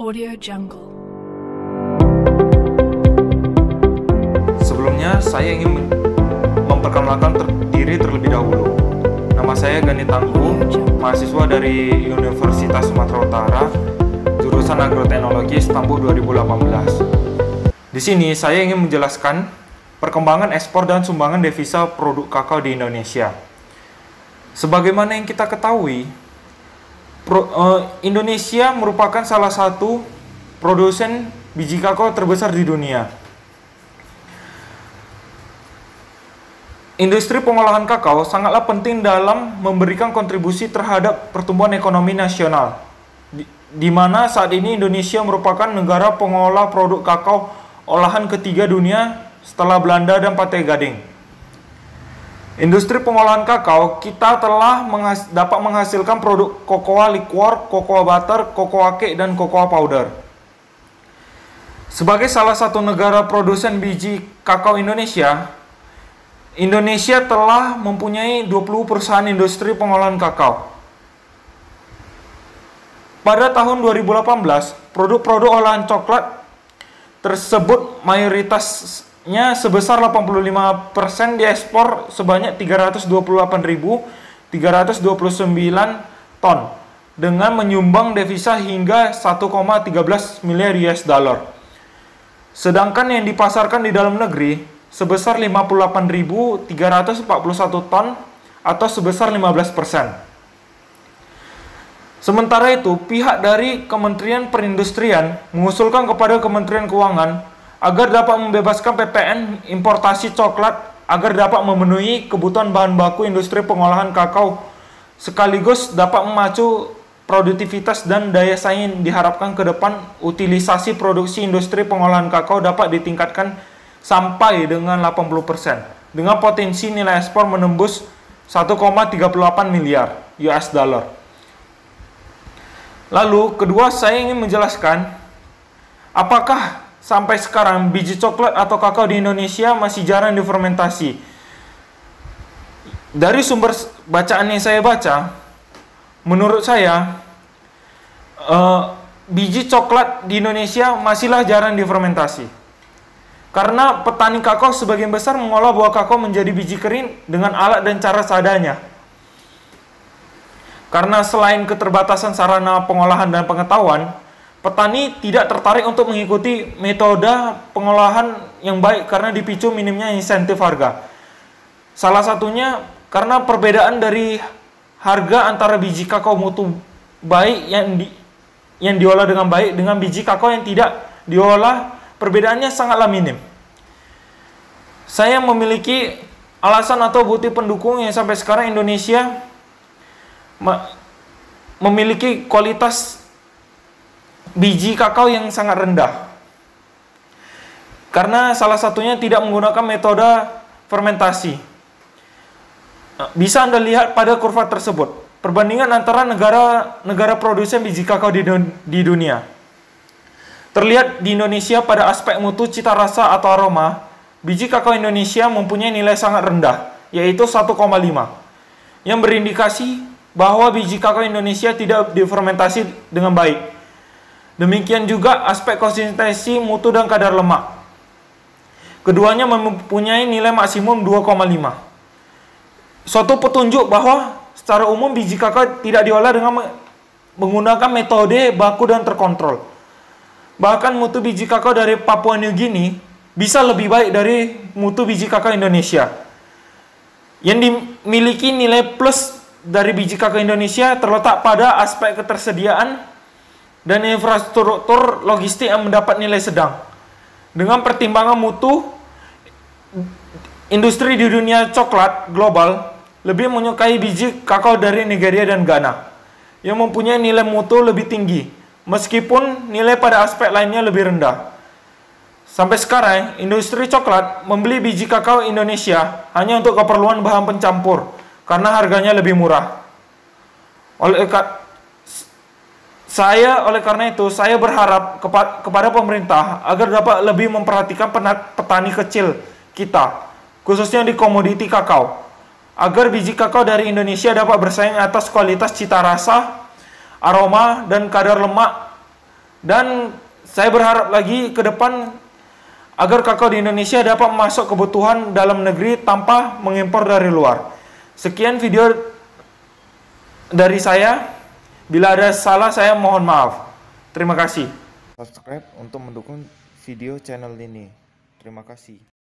Audio Jungle. Sebelumnya, saya ingin memperkenalkan diri terlebih dahulu. Nama saya Gani Tangku, mahasiswa dari Universitas Sumatera Utara, jurusan Agroteknologi Istanbul 2018. Di sini, saya ingin menjelaskan perkembangan ekspor dan sumbangan devisa produk kakao di Indonesia. Sebagaimana yang kita ketahui, Indonesia merupakan salah satu produsen biji kakao terbesar di dunia. Industri pengolahan kakao sangatlah penting dalam memberikan kontribusi terhadap pertumbuhan ekonomi nasional, di mana saat ini Indonesia merupakan negara pengolah produk kakao olahan ketiga dunia setelah Belanda dan Pantai Gading. Industri pengolahan kakao kita telah dapat menghasilkan produk kokoa liquor, kokoa butter, kokoa cake, dan kokoa powder. Sebagai salah satu negara produsen biji kakao Indonesia telah mempunyai 20 perusahaan industri pengolahan kakao. Pada tahun 2018, produk-produk olahan coklat tersebut mayoritasnya sebesar 85% diekspor sebanyak 328.329 ton dengan menyumbang devisa hingga 1,13 miliar US dollar. Sedangkan yang dipasarkan di dalam negeri sebesar 58.341 ton atau sebesar 15%. Sementara itu, pihak dari Kementerian Perindustrian mengusulkan kepada Kementerian Keuangan agar dapat membebaskan PPN importasi coklat agar dapat memenuhi kebutuhan bahan baku industri pengolahan kakao sekaligus dapat memacu produktivitas dan daya saing. Diharapkan ke depan utilisasi produksi industri pengolahan kakao dapat ditingkatkan sampai dengan 80% dengan potensi nilai ekspor menembus 1,38 miliar US dollar. Lalu kedua, saya ingin menjelaskan apakah sampai sekarang biji coklat atau kakao di Indonesia masih jarang difermentasi. Dari sumber bacaan yang saya baca, menurut saya biji coklat di Indonesia masihlah jarang difermentasi. Karena petani kakao sebagian besar mengolah buah kakao menjadi biji kering dengan alat dan cara seadanya. Karena selain keterbatasan sarana pengolahan dan pengetahuan, petani tidak tertarik untuk mengikuti metode pengolahan yang baik karena dipicu minimnya insentif harga. Salah satunya karena perbedaan dari harga antara biji kakao mutu baik yang diolah dengan baik dengan biji kakao yang tidak diolah, perbedaannya sangatlah minim. Saya memiliki alasan atau bukti pendukung yang sampai sekarang Indonesia memiliki kualitas biji kakao yang sangat rendah. Karena salah satunya tidak menggunakan metode fermentasi. Bisa Anda lihat pada kurva tersebut, perbandingan antara negara produsen biji kakao di dunia. Terlihat di Indonesia pada aspek mutu, cita rasa atau aroma, biji kakao Indonesia mempunyai nilai sangat rendah, yaitu 1,5, yang berindikasi bahwa biji kakao Indonesia tidak difermentasi dengan baik. Demikian juga aspek konsistensi mutu dan kadar lemak. Keduanya mempunyai nilai maksimum 2,5. Suatu petunjuk bahwa secara umum biji kakao tidak diolah dengan menggunakan metode baku dan terkontrol. Bahkan mutu biji kakao dari Papua New Guinea bisa lebih baik dari mutu biji kakao Indonesia. Yang dimiliki nilai plus dari biji kakao Indonesia terletak pada aspek ketersediaan dan infrastruktur logistik yang mendapat nilai sedang. Dengan pertimbangan mutu, industri di dunia coklat global lebih menyukai biji kakao dari Nigeria dan Ghana yang mempunyai nilai mutu lebih tinggi, meskipun nilai pada aspek lainnya lebih rendah. Sampai sekarang, industri coklat membeli biji kakao Indonesia hanya untuk keperluan bahan pencampur karena harganya lebih murah. Oleh karena itu, saya berharap kepada pemerintah agar dapat lebih memperhatikan petani kecil kita, khususnya di komoditi kakao, agar biji kakao dari Indonesia dapat bersaing atas kualitas cita rasa, aroma, dan kadar lemak Dan saya berharap lagi ke depan agar kakao di Indonesia dapat masuk kebutuhan dalam negeri tanpa mengimpor dari luar. Sekian video dari saya. Bila ada salah, saya mohon maaf. Terima kasih. Subscribe untuk mendukung video channel ini. Terima kasih.